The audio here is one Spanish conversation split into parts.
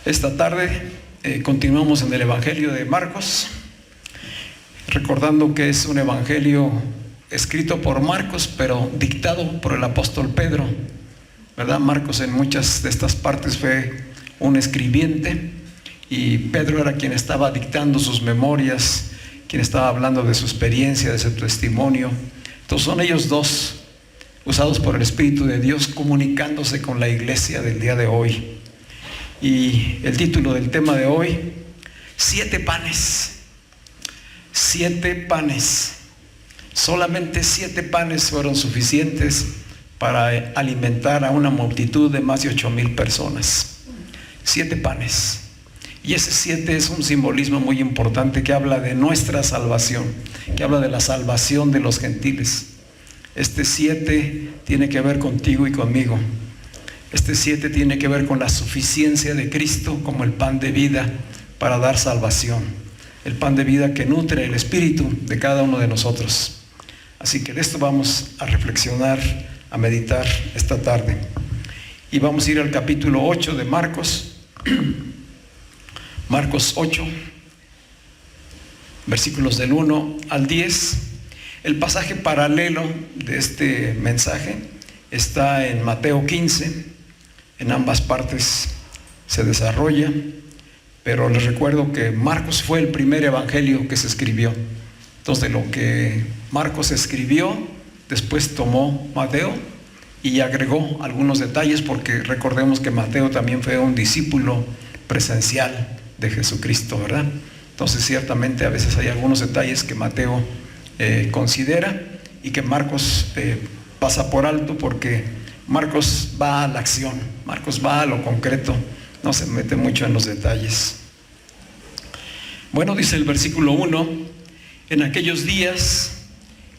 Esta tarde continuamos en el Evangelio de Marcos, recordando que es un evangelio escrito por Marcos, pero dictado por el apóstol Pedro, ¿verdad? Marcos en muchas de estas partes fue un escribiente y Pedro era quien estaba dictando sus memorias, quien estaba hablando de su experiencia, de su testimonio. Entonces son ellos dos, usados por el Espíritu de Dios, comunicándose con la iglesia del día de hoy. Y el título del tema de hoy: 7 panes. 7 panes. Solamente 7 panes fueron suficientes para alimentar a una multitud de más de 8,000 personas. 7 panes. Y ese 7 es un simbolismo muy importante que habla de nuestra salvación, que habla de la salvación de los gentiles. Este 7 tiene que ver contigo y conmigo. Este 7 tiene que ver con la suficiencia de Cristo como el pan de vida para dar salvación. El pan de vida que nutre el espíritu de cada uno de nosotros. Así que de esto vamos a reflexionar, a meditar esta tarde. Y vamos a ir al capítulo 8 de Marcos. Marcos 8, versículos del 1 al 10. El pasaje paralelo de este mensaje está en Mateo 15. En ambas partes se desarrolla, pero les recuerdo que Marcos fue el primer evangelio que se escribió. Entonces, de lo que Marcos escribió, después tomó Mateo y agregó algunos detalles, porque recordemos que Mateo también fue un discípulo presencial de Jesucristo, ¿verdad? Entonces, ciertamente a veces hay algunos detalles que Mateo considera y que Marcos pasa por alto, porque Marcos va a la acción, Marcos va a lo concreto, no se mete mucho en los detalles. Bueno, dice el versículo 1, en aquellos días,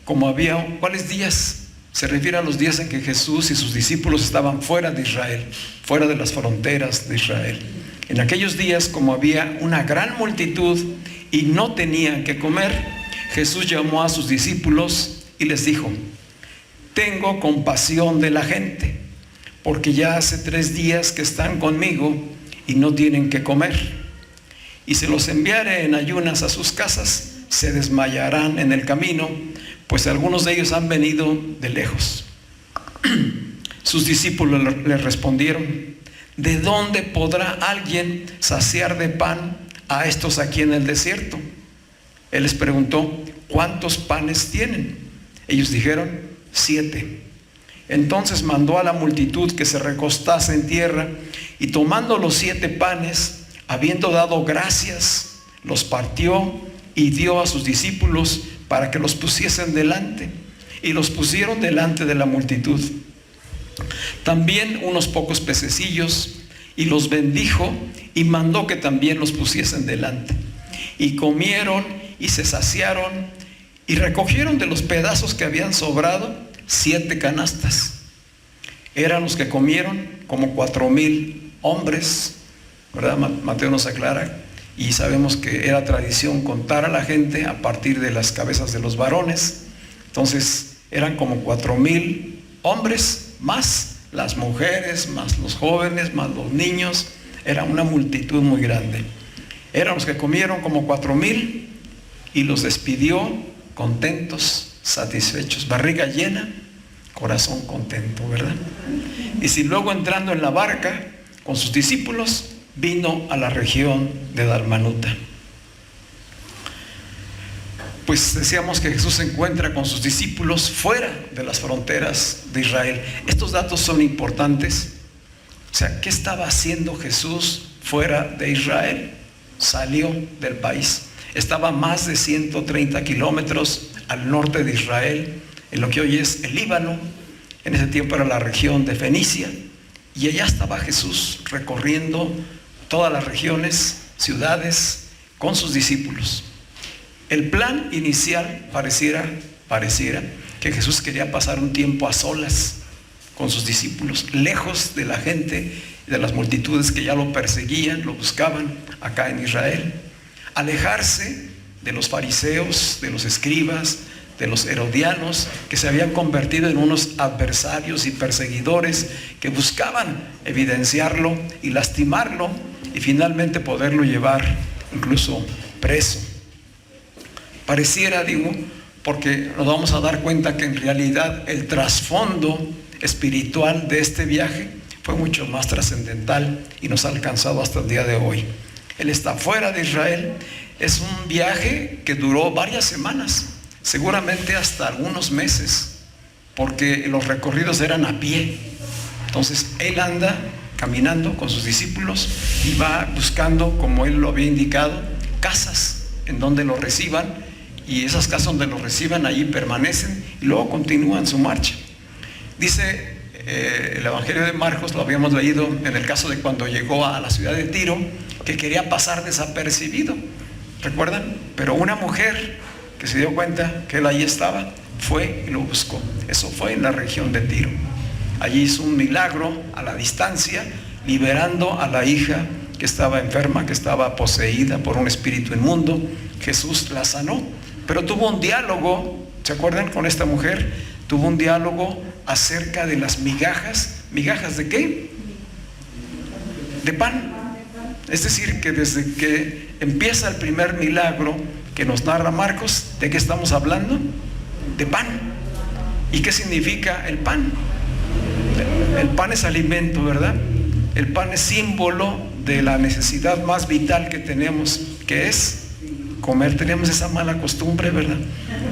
como había, ¿cuáles días? Se refiere a los días en que Jesús y sus discípulos estaban fuera de Israel, fuera de las fronteras de Israel. En aquellos días, como había una gran multitud y no tenían que comer, Jesús llamó a sus discípulos y les dijo: tengo compasión de la gente, porque ya hace 3 días que están conmigo y no tienen que comer. Y si los enviare en ayunas a sus casas, se desmayarán en el camino, pues algunos de ellos han venido de lejos. Sus discípulos le respondieron: ¿de dónde podrá alguien saciar de pan a estos aquí en el desierto? Él les preguntó: ¿cuántos panes tienen? Ellos dijeron: 7. Entonces mandó a la multitud que se recostase en tierra, y tomando los 7 panes, habiendo dado gracias, los partió y dio a sus discípulos para que los pusiesen delante, y los pusieron delante de la multitud. También unos pocos pececillos, y los bendijo y mandó que también los pusiesen delante. Y comieron y se saciaron, y recogieron de los pedazos que habían sobrado 7 canastas. Eran los que comieron como 4,000 hombres, ¿verdad? Mateo nos aclara, y sabemos que era tradición contar a la gente a partir de las cabezas de los varones. Entonces eran como 4,000 hombres, más las mujeres, más los jóvenes, más los niños. Era una multitud muy grande. Eran los que comieron como 4,000 y los despidió contentos, satisfechos, barriga llena, corazón contento, ¿verdad? Y si luego, entrando en la barca con sus discípulos, vino a la región de Dalmanuta. Pues decíamos que Jesús se encuentra con sus discípulos fuera de las fronteras de Israel. Estos datos son importantes. O sea, ¿qué estaba haciendo Jesús fuera de Israel? Salió del país. Estaba a más de 130 kilómetros al norte de Israel, en lo que hoy es el Líbano. En ese tiempo era la región de Fenicia, y allá estaba Jesús recorriendo todas las regiones, ciudades, con sus discípulos. El plan inicial pareciera que Jesús quería pasar un tiempo a solas con sus discípulos, lejos de la gente, de las multitudes que ya lo perseguían, lo buscaban acá en Israel. Alejarse de los fariseos, de los escribas, de los herodianos, que se habían convertido en unos adversarios y perseguidores que buscaban evidenciarlo y lastimarlo, y finalmente poderlo llevar incluso preso. Pareciera, digo, porque nos vamos a dar cuenta que en realidad el trasfondo espiritual de este viaje fue mucho más trascendental y nos ha alcanzado hasta el día de hoy. Él está fuera de Israel. Es un viaje que duró varias semanas, seguramente hasta algunos meses, porque los recorridos eran a pie. Entonces él anda caminando con sus discípulos y va buscando, como él lo había indicado, casas en donde lo reciban, y esas casas donde lo reciban, allí permanecen y luego continúan su marcha. Dice el Evangelio de Marcos, lo habíamos leído en el caso de cuando llegó a la ciudad de Tiro, que quería pasar desapercibido, ¿recuerdan? Pero una mujer que se dio cuenta que él ahí estaba, fue y lo buscó. Eso fue en la región de Tiro. Allí hizo un milagro a la distancia, liberando a la hija que estaba enferma, que estaba poseída por un espíritu inmundo. Jesús la sanó, pero tuvo un diálogo, ¿se acuerdan? Con esta mujer, tuvo un diálogo acerca de las migajas. ¿Migajas de qué? De pan. Es decir, que desde que empieza el primer milagro que nos narra Marcos, ¿de qué estamos hablando? De pan. ¿Y qué significa el pan? El pan es alimento, ¿verdad? El pan es símbolo de la necesidad más vital que tenemos, que es comer. Tenemos esa mala costumbre, ¿verdad?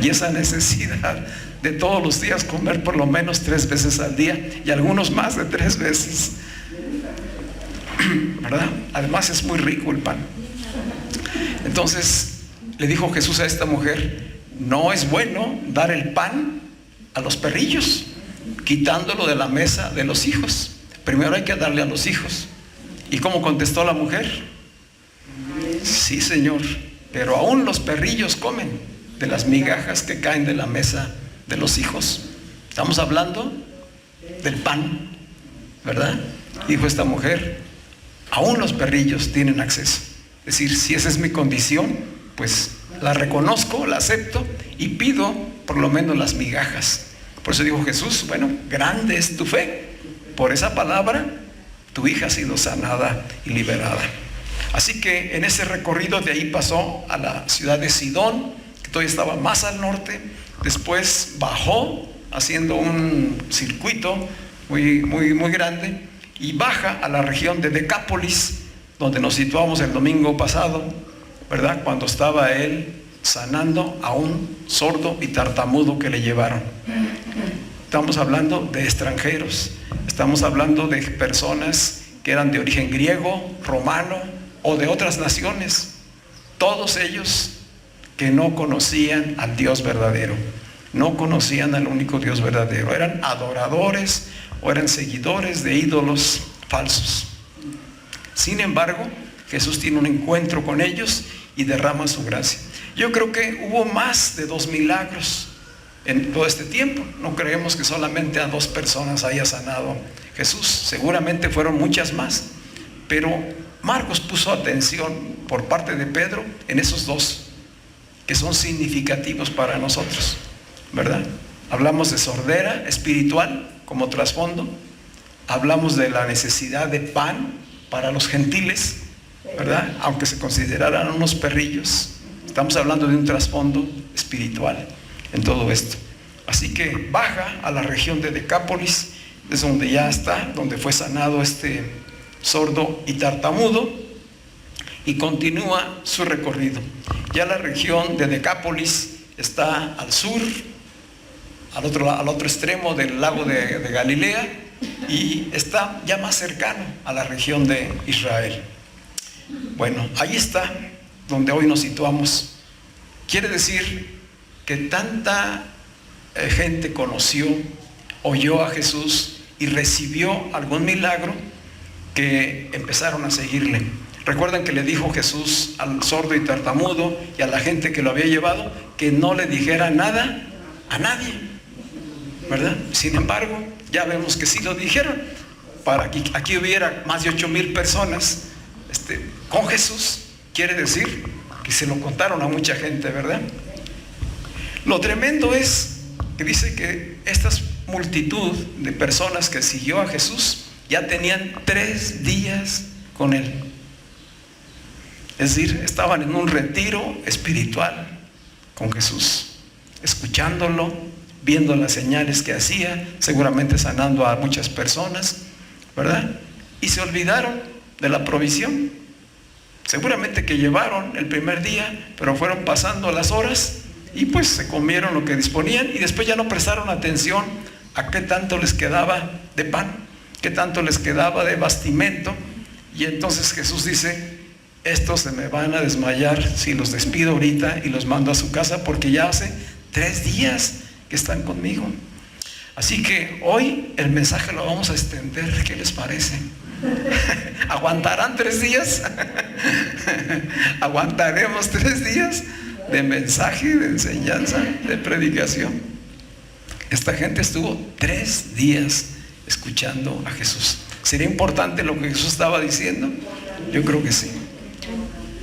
Y esa necesidad de todos los días comer por lo menos 3 veces al día, y algunos más de 3 veces, ¿verdad? Además es muy rico el pan. Entonces le dijo Jesús a esta mujer: no es bueno dar el pan a los perrillos, quitándolo de la mesa de los hijos. Primero hay que darle a los hijos. ¿Y cómo contestó la mujer? Sí, Señor, pero aún los perrillos comen de las migajas que caen de la mesa de los hijos. Estamos hablando del pan, ¿verdad? Dijo esta mujer: aún los perrillos tienen acceso. Es decir, si esa es mi condición, pues la reconozco, la acepto y pido por lo menos las migajas. Por eso dijo Jesús: bueno, grande es tu fe. Por esa palabra, tu hija ha sido sanada y liberada. Así que en ese recorrido de ahí pasó a la ciudad de Sidón, que todavía estaba más al norte. Después bajó haciendo un circuito muy grande y baja a la región de Decápolis, donde nos situamos el domingo pasado, ¿verdad? Cuando estaba él sanando a un sordo y tartamudo que le llevaron. Estamos hablando de extranjeros, estamos hablando de personas que eran de origen griego, romano o de otras naciones. Todos ellos que no conocían al Dios verdadero, no conocían al único Dios verdadero. Eran adoradores o eran seguidores de ídolos falsos. Sin embargo, Jesús tiene un encuentro con ellos y derrama su gracia. Yo creo que hubo más de 2 milagros en todo este tiempo. No creemos que solamente a 2 personas haya sanado Jesús. Seguramente fueron muchas más. Pero Marcos puso atención por parte de Pedro en esos 2 que son significativos para nosotros, ¿verdad? Hablamos de sordera espiritual como trasfondo. Hablamos de la necesidad de pan para los gentiles, ¿verdad? Aunque se consideraran unos perrillos. Estamos hablando de un trasfondo espiritual en todo esto. Así que baja a la región de Decápolis, es donde ya está, donde fue sanado este sordo y tartamudo, y continúa su recorrido. Ya la región de Decápolis está al sur, al otro extremo del lago de Galilea, y está ya más cercano a la región de Israel. Bueno, ahí está donde hoy nos situamos. Quiere decir que tanta gente conoció, oyó a Jesús y recibió algún milagro que empezaron a seguirle. Recuerdan que le dijo Jesús al sordo y tartamudo y a la gente que lo había llevado que no le dijera nada a nadie, ¿verdad? Sin embargo, ya vemos que sí lo dijeron. Para que aquí hubiera más de 8,000 personas con Jesús, quiere decir que se lo contaron a mucha gente, ¿verdad? Lo tremendo es que dice que esta multitud de personas que siguió a Jesús ya tenían 3 días con él. Es decir, estaban en un retiro espiritual con Jesús, escuchándolo, viendo las señales que hacía, seguramente sanando a muchas personas, ¿verdad? Y se olvidaron de la provisión. Seguramente que llevaron el primer día, pero fueron pasando las horas y pues se comieron lo que disponían y después ya no prestaron atención a qué tanto les quedaba de pan, qué tanto les quedaba de bastimento. Y entonces Jesús dice: estos se me van a desmayar si los despido ahorita y los mando a su casa, porque ya hace 3 días que están conmigo. Así que hoy el mensaje lo vamos a extender. ¿Qué les parece? ¿Aguantarán 3 días? ¿Aguantaremos 3 días de mensaje, de enseñanza, de predicación? Esta gente estuvo 3 días escuchando a Jesús. ¿Sería importante lo que Jesús estaba diciendo? Yo creo que sí.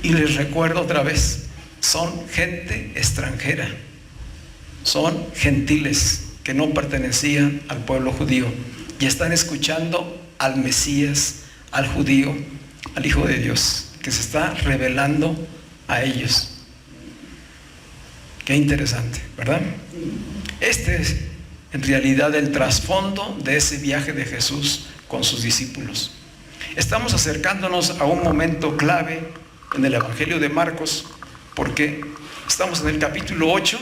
Y les recuerdo otra vez, son gente extranjera, son gentiles que no pertenecían al pueblo judío y están escuchando al Mesías, al judío, al Hijo de Dios, que se está revelando a ellos. Qué interesante, ¿verdad? Este es en realidad el trasfondo de ese viaje de Jesús con sus discípulos. Estamos acercándonos a un momento clave en el Evangelio de Marcos, porque estamos en el capítulo 8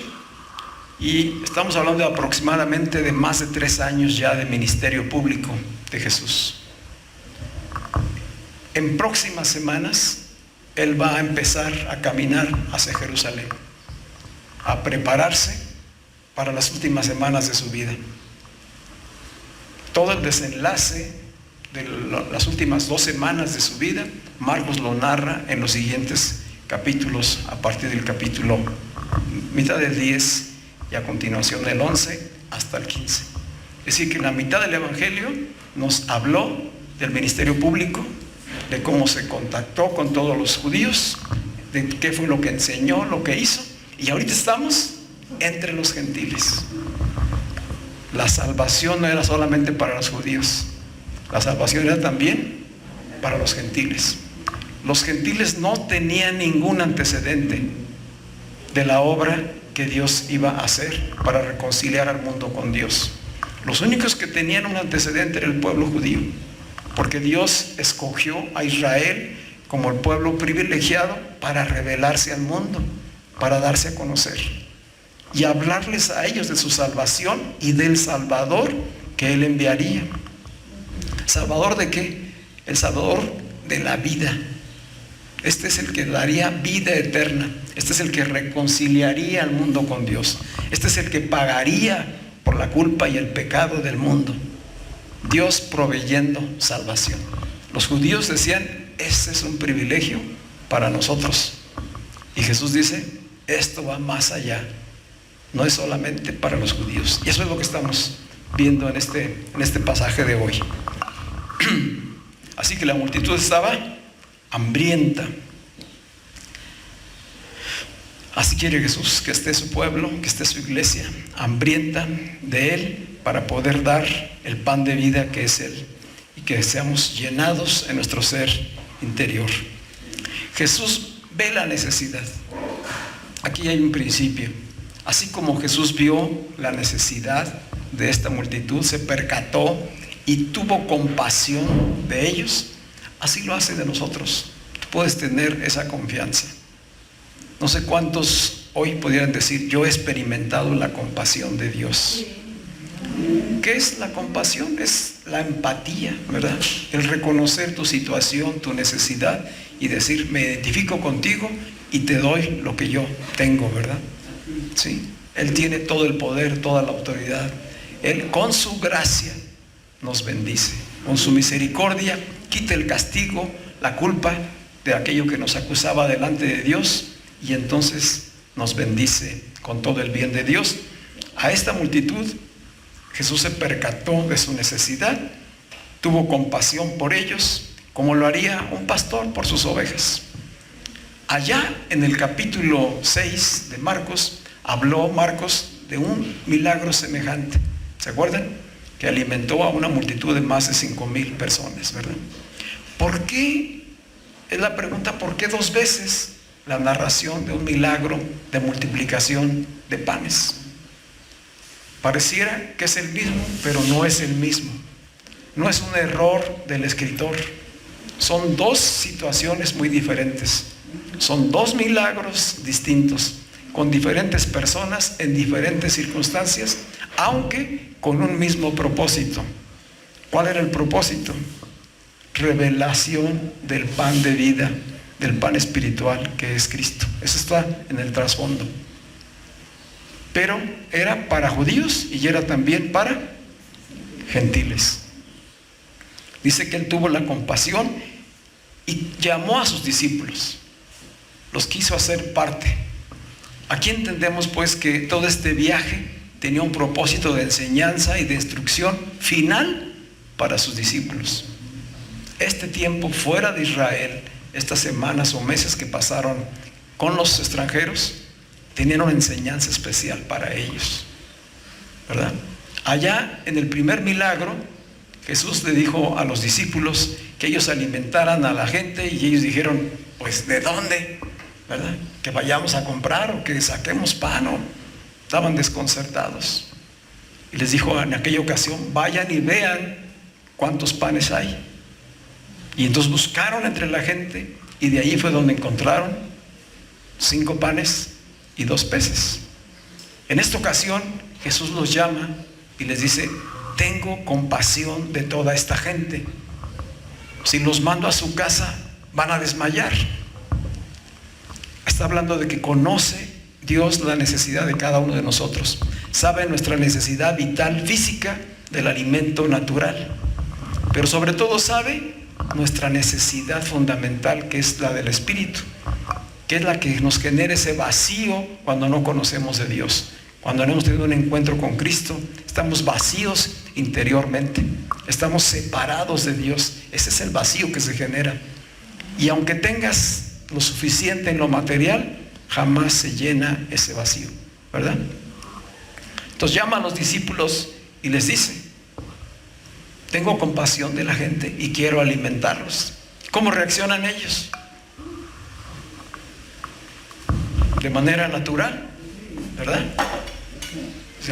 y estamos hablando aproximadamente de más de 3 años ya de ministerio público de Jesús. En próximas semanas Él va a empezar a caminar hacia Jerusalén, a prepararse para las últimas semanas de su vida. Todo el desenlace de las últimas 2 semanas de su vida, Marcos lo narra en los siguientes capítulos, a partir del capítulo mitad del 10 y a continuación del 11 hasta el 15. Es decir, que en la mitad del Evangelio nos habló del ministerio público, de cómo se contactó con todos los judíos, de qué fue lo que enseñó, lo que hizo, y ahorita estamos entre los gentiles. La salvación no era solamente para los judíos, la salvación era también para los gentiles. Los gentiles no tenían ningún antecedente de la obra que Dios iba a hacer para reconciliar al mundo con Dios. Los únicos que tenían un antecedente era el pueblo judío, porque Dios escogió a Israel como el pueblo privilegiado para revelarse al mundo, para darse a conocer y hablarles a ellos de su salvación y del Salvador que Él enviaría. ¿Salvador de qué? El Salvador de la vida. Este es el que daría vida eterna. Este es el que reconciliaría al mundo con Dios. Este es el que pagaría por la culpa y el pecado del mundo. Dios proveyendo salvación. Los judíos decían: este es un privilegio para nosotros. Y Jesús dice: esto va más allá. No es solamente para los judíos. Y eso es lo que estamos viendo en este pasaje de hoy. Así que la multitud estaba hambrienta. Así quiere Jesús que esté su pueblo, que esté su iglesia, hambrienta de Él, para poder dar el pan de vida que es Él, y que seamos llenados en nuestro ser interior. Jesús ve la necesidad. Aquí hay un principio. Así como Jesús vio la necesidad de esta multitud, se percató y tuvo compasión de ellos, así lo hace de nosotros. Tú puedes tener esa confianza. No sé cuántos hoy pudieran decir: yo he experimentado la compasión de Dios. ¿Qué es la compasión? Es la empatía, ¿verdad? El reconocer tu situación, tu necesidad y decir: me identifico contigo y te doy lo que yo tengo, ¿verdad? Sí. Él tiene todo el poder, toda la autoridad. Él con su gracia nos bendice. Con su misericordia quita el castigo, la culpa de aquello que nos acusaba delante de Dios, y entonces nos bendice con todo el bien de Dios. A esta multitud Jesús se percató de su necesidad, tuvo compasión por ellos, como lo haría un pastor por sus ovejas. Allá en el capítulo 6 de Marcos, habló Marcos de un milagro semejante. ¿Se acuerdan? Que alimentó a una multitud de más de 5,000 personas, ¿verdad? ¿Por qué es la pregunta: ¿por qué 2 veces la narración de un milagro de multiplicación de panes? Pareciera que es el mismo, pero no es el mismo. No es un error del escritor. Son 2 situaciones muy diferentes. Son 2 milagros distintos, con diferentes personas en diferentes circunstancias, aunque con un mismo propósito. ¿Cuál era el propósito? Revelación del pan de vida, del pan espiritual que es Cristo. Eso está en el trasfondo. Pero era para judíos y era también para gentiles. Dice que él tuvo la compasión y llamó a sus discípulos. Los quiso hacer parte. Aquí entendemos pues que todo este viaje tenía un propósito de enseñanza y de instrucción final para sus discípulos. Este tiempo fuera de Israel, estas semanas o meses que pasaron con los extranjeros, tenían una enseñanza especial para ellos, ¿verdad? Allá en el primer milagro, Jesús le dijo a los discípulos que ellos alimentaran a la gente, y ellos dijeron: pues ¿de dónde? ¿Verdad? Que vayamos a comprar o que saquemos pan. O estaban desconcertados. Y les dijo en aquella ocasión: vayan y vean cuántos panes hay. Y entonces buscaron entre la gente, y de ahí fue donde encontraron 5 panes y 2 peces. En esta ocasión Jesús los llama y les dice: tengo compasión de toda esta gente. Si los mando a su casa, van a desmayar. Está hablando de que conoce Dios la necesidad de cada uno de nosotros. Sabe nuestra necesidad vital, física, del alimento natural. Pero sobre todo sabe nuestra necesidad fundamental, que es la del Espíritu, que es la que nos genera ese vacío cuando no conocemos de Dios. Cuando no hemos tenido un encuentro con Cristo, estamos vacíos interiormente, estamos separados de Dios. Ese es el vacío que se genera. Y aunque tengas lo suficiente en lo material, jamás se llena ese vacío, ¿verdad? Entonces llama a los discípulos y les dice: tengo compasión de la gente y quiero alimentarlos. ¿Cómo reaccionan ellos? De manera natural, ¿verdad?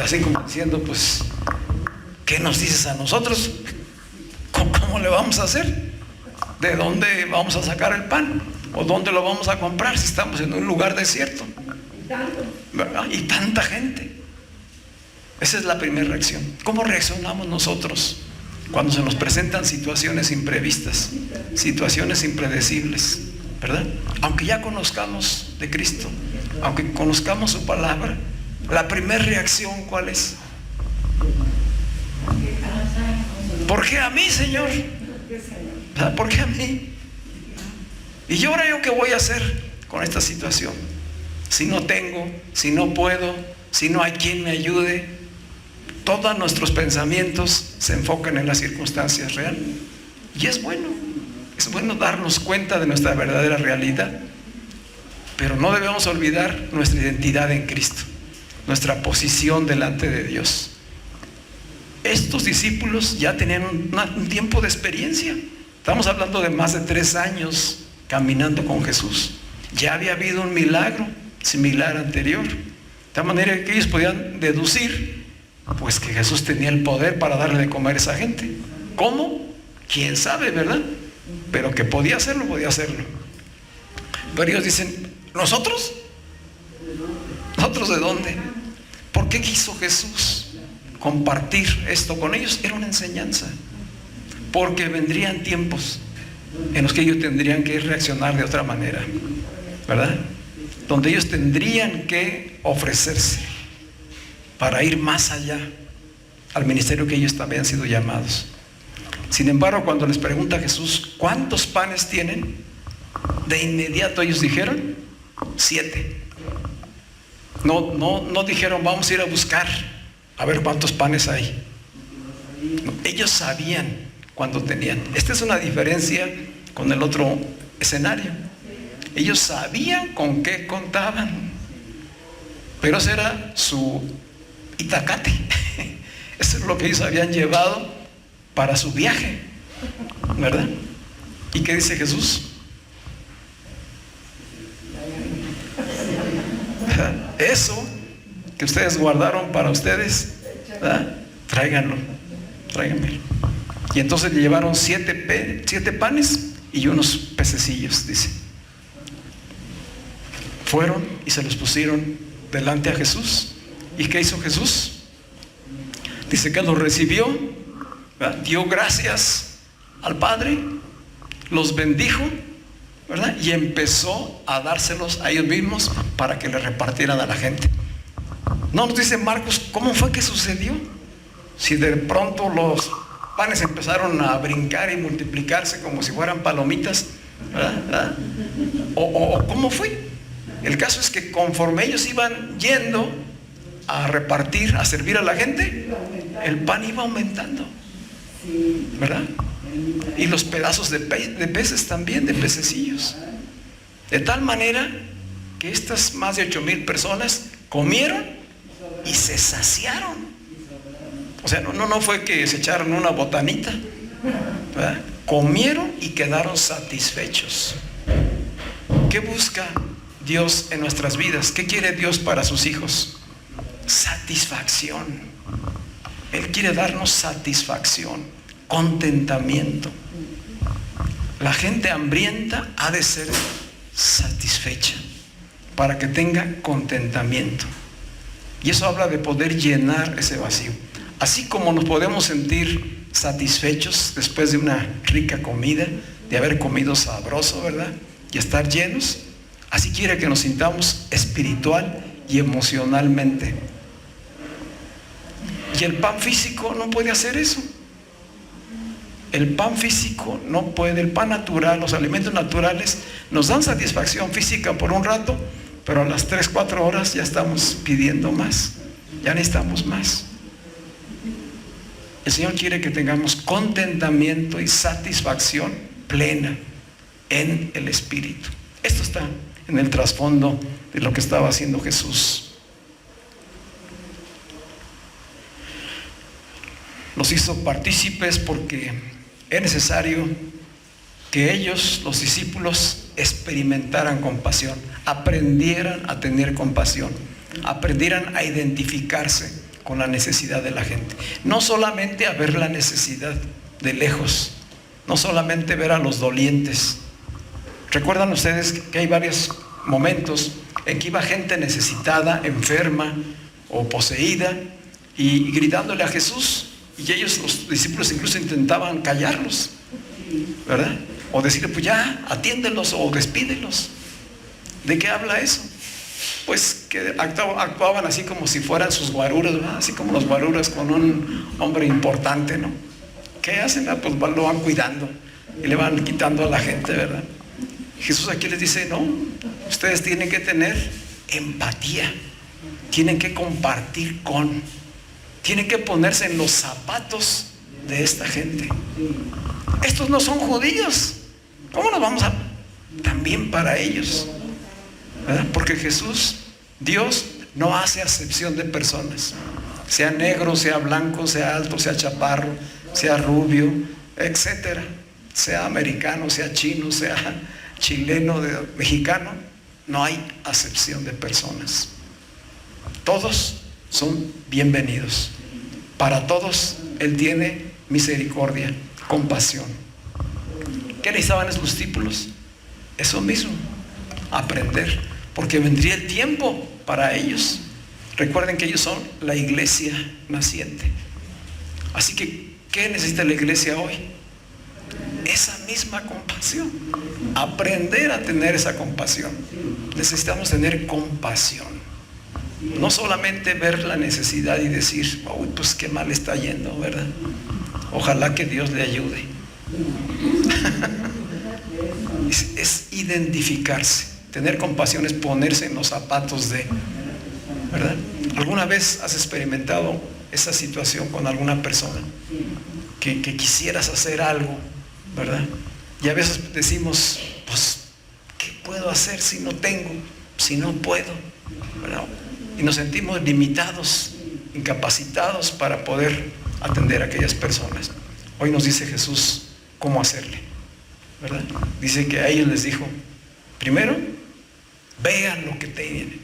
Así como diciendo: pues, ¿qué nos dices a nosotros? ¿Cómo le vamos a hacer? ¿De dónde vamos a sacar el pan? ¿O dónde lo vamos a comprar si estamos en un lugar desierto? ¿Verdad? Y tanta gente. Esa es la primera reacción. ¿Cómo reaccionamos nosotros cuando se nos presentan situaciones imprevistas, situaciones impredecibles, ¿verdad? Aunque ya conozcamos de Cristo, aunque conozcamos su palabra, la primera reacción, ¿cuál es? ¿Por qué a mí, Señor? ¿Verdad? ¿Por qué a mí? Y ahora yo qué voy a hacer con esta situación, si no tengo, si no puedo, si no hay quien me ayude. Todos nuestros pensamientos se enfocan en las circunstancias reales. Y es bueno darnos cuenta de nuestra verdadera realidad, pero no debemos olvidar nuestra identidad en Cristo, nuestra posición delante de Dios. Estos discípulos ya tenían un tiempo de experiencia. Estamos hablando de más de 3 años caminando con Jesús. Ya había habido un milagro similar anterior, de tal manera que ellos podían deducir pues que Jesús tenía el poder para darle de comer a esa gente. ¿Cómo? ¿Quién sabe, verdad? Pero que podía hacerlo, podía hacerlo. Pero ellos dicen: ¿nosotros? ¿Nosotros de dónde? ¿Por qué quiso Jesús compartir esto con ellos? Era una enseñanza, porque vendrían tiempos en los que ellos tendrían que reaccionar de otra manera, ¿verdad? Donde ellos tendrían que ofrecerse para ir más allá al ministerio que ellos también han sido llamados. Sin embargo, cuando les pregunta Jesús: ¿cuántos panes tienen?, de inmediato ellos dijeron: 7. No dijeron: vamos a ir a buscar a ver cuántos panes hay. No, ellos sabían cuánto tenían. Esta es una diferencia con el otro escenario. Ellos sabían con qué contaban, pero ese era su itacate. Eso es lo que ellos habían llevado para su viaje, ¿verdad? ¿Y qué dice Jesús? eso que ustedes guardaron para ustedes, ¿verdad? Tráiganlo, tráiganmelo. Y entonces le llevaron 7 panes y unos pececillos, dice. Fueron y se los pusieron delante a Jesús. ¿Y qué hizo Jesús? Dice que los recibió, ¿verdad? Dio gracias al Padre, los bendijo, ¿verdad? Y empezó a dárselos a ellos mismos para que le repartieran a la gente. No nos dice Marcos cómo fue que sucedió. Si de pronto los panes empezaron a brincar y multiplicarse como si fueran palomitas, ¿verdad? O cómo fue. El caso es que conforme ellos iban yendo a repartir, a servir a la gente, el pan iba aumentando, ¿verdad? Y los pedazos de peces también, de pececillos. De tal manera que estas más de 8,000 personas comieron y se saciaron. O sea, no fue que se echaron una botanita, ¿verdad? Comieron y quedaron satisfechos. ¿Qué busca Dios en nuestras vidas? ¿Qué quiere Dios para sus hijos? Satisfacción. Él quiere darnos satisfacción, contentamiento. La gente hambrienta ha de ser satisfecha para que tenga contentamiento. Y eso habla de poder llenar ese vacío. Así como nos podemos sentir satisfechos después de una rica comida, de haber comido sabroso, ¿verdad? Y estar llenos, así quiere que nos sintamos espiritual y emocionalmente. Y el pan físico no puede hacer eso. El pan físico no puede, el pan natural, los alimentos naturales nos dan satisfacción física por un rato, pero a las 3-4 horas ya estamos pidiendo más, ya necesitamos más. El Señor quiere que tengamos contentamiento y satisfacción plena en el Espíritu. Esto está en el trasfondo de lo que estaba haciendo Jesús. Los hizo partícipes porque es necesario que ellos, los discípulos, experimentaran compasión, aprendieran a tener compasión, aprendieran a identificarse con la necesidad de la gente. No solamente a ver la necesidad de lejos, no solamente ver a los dolientes. ¿Recuerdan ustedes que hay varios momentos en que iba gente necesitada, enferma o poseída y gritándole a Jesús? Y ellos, los discípulos, incluso intentaban callarlos, ¿verdad? O decirle, pues ya, atiéndelos o despídelos. ¿De qué habla eso? Pues que actuaban así como si fueran sus guaruras, ¿verdad? Así como los guaruras con un hombre importante, ¿no? ¿Qué hacen? Pues lo van cuidando y le van quitando a la gente, ¿verdad? Jesús aquí les dice, no, ustedes tienen que tener empatía, tienen que compartir tienen que ponerse en los zapatos de esta gente. Estos no son judíos, ¿cómo nos vamos a...? También para ellos, ¿verdad? Porque Jesús, Dios, no hace acepción de personas, sea negro, sea blanco, sea alto, sea chaparro, sea rubio, etcétera, sea americano, sea chino, sea chileno, mexicano. No hay acepción de personas. Todos son bienvenidos. Para todos Él tiene misericordia, compasión. ¿Qué necesitaban esos discípulos? Eso mismo, aprender, porque vendría el tiempo para ellos. Recuerden que ellos son la iglesia naciente. Así que, ¿qué necesita la iglesia hoy? Esa misma compasión, aprender a tener esa compasión. Necesitamos tener compasión. No solamente ver la necesidad y decir, uy, pues qué mal está yendo, ¿verdad? Ojalá que Dios le ayude. Es identificarse. Tener compasión es ponerse en los zapatos de, ¿verdad? ¿Alguna vez has experimentado esa situación con alguna persona? Que quisieras hacer algo, ¿verdad? Y a veces decimos, pues, ¿qué puedo hacer si no tengo? Si no puedo, ¿verdad? Y nos sentimos limitados, incapacitados para poder atender a aquellas personas. Hoy nos dice Jesús cómo hacerle, ¿verdad? Dice que a ellos les dijo, primero, vean lo que tienen.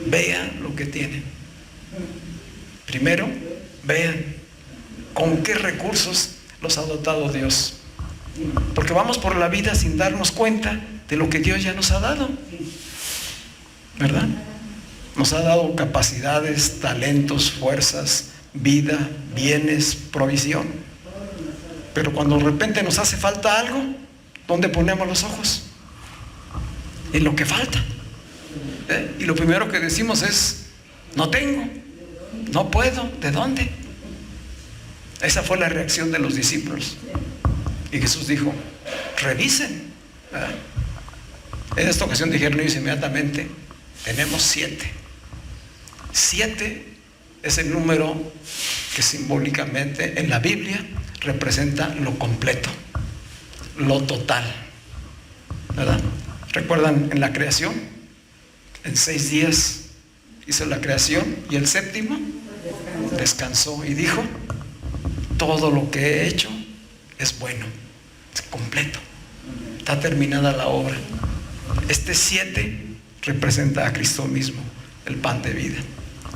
Vean lo que tienen. Primero, vean con qué recursos los ha dotado Dios. Porque vamos por la vida sin darnos cuenta de lo que Dios ya nos ha dado, ¿verdad? Nos ha dado capacidades, talentos, fuerzas, vida, bienes, provisión. Pero cuando de repente nos hace falta algo, ¿dónde ponemos los ojos? En lo que falta. Y lo primero que decimos es: no tengo, no puedo. ¿De dónde? Esa fue la reacción de los discípulos. Y Jesús dijo: revisen. En esta ocasión dijeron ellos inmediatamente: tenemos 7. 7 es el número que simbólicamente en la Biblia representa lo completo, lo total, ¿verdad? ¿Recuerdan en la creación? En 6 días hizo la creación y el séptimo descansó y dijo: todo lo que he hecho es bueno, es completo, está terminada la obra. Este 7 representa a Cristo mismo, el pan de vida.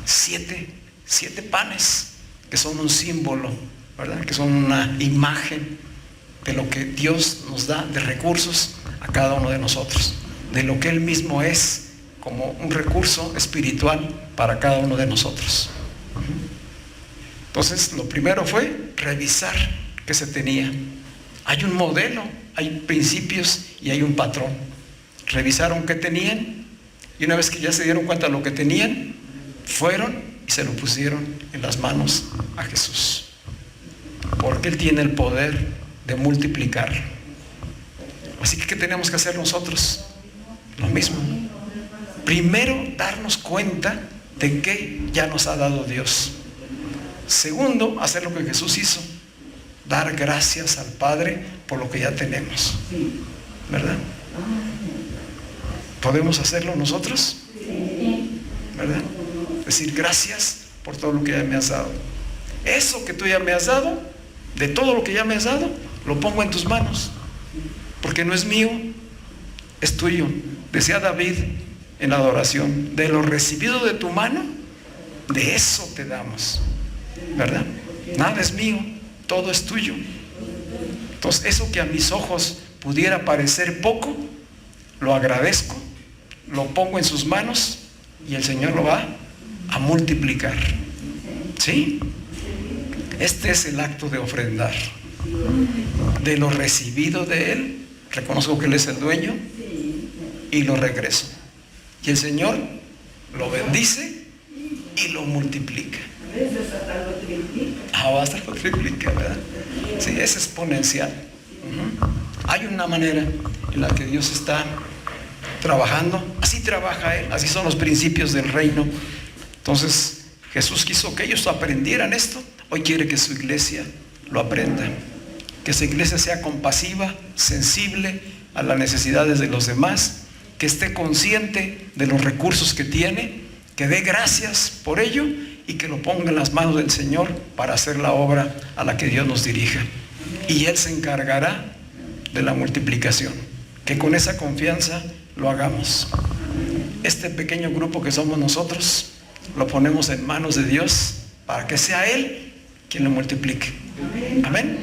7 panes que son un símbolo, ¿verdad? Que son una imagen de lo que Dios nos da de recursos a cada uno de nosotros, de lo que Él mismo es como un recurso espiritual para cada uno de nosotros. Entonces, lo primero fue revisar qué se tenía. Hay un modelo, hay principios y hay un patrón. Revisaron qué tenían, y una vez que ya se dieron cuenta de lo que tenían, fueron y se lo pusieron en las manos a Jesús, porque Él tiene el poder de multiplicar. Así que ¿qué tenemos que hacer nosotros? Lo mismo. Primero, darnos cuenta de que ya nos ha dado Dios. Segundo, hacer lo que Jesús hizo: dar gracias al Padre por lo que ya tenemos, ¿verdad? ¿Podemos hacerlo nosotros? ¿Verdad? Decir: gracias por todo lo que ya me has dado. Eso que tú ya me has dado, de todo lo que ya me has dado, lo pongo en tus manos, porque no es mío, es tuyo. Decía David en la adoración: de lo recibido de tu mano, de eso te damos, ¿verdad? Nada es mío, todo es tuyo. Entonces, eso que a mis ojos pudiera parecer poco, lo agradezco, lo pongo en sus manos y el Señor lo va a multiplicar. ¿Sí? Este es el acto de ofrendar. De lo recibido de Él, reconozco que Él es el dueño y lo regreso. Y el Señor lo bendice y lo multiplica. Hasta lo triplica, ¿verdad? Sí, es exponencial. Hay una manera en la que Dios está trabajando. Así trabaja Él, así son los principios del reino. Entonces, Jesús quiso que ellos aprendieran esto. Hoy quiere que su iglesia lo aprenda. Que su iglesia sea compasiva, sensible a las necesidades de los demás, que esté consciente de los recursos que tiene, que dé gracias por ello y que lo ponga en las manos del Señor para hacer la obra a la que Dios nos dirija. Y Él se encargará de la multiplicación. Que con esa confianza lo hagamos. Este pequeño grupo que somos nosotros, lo ponemos en manos de Dios para que sea Él quien lo multiplique. Amén.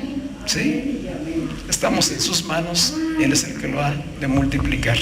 ¿Sí? Estamos en sus manos y Él es el que lo ha de multiplicar.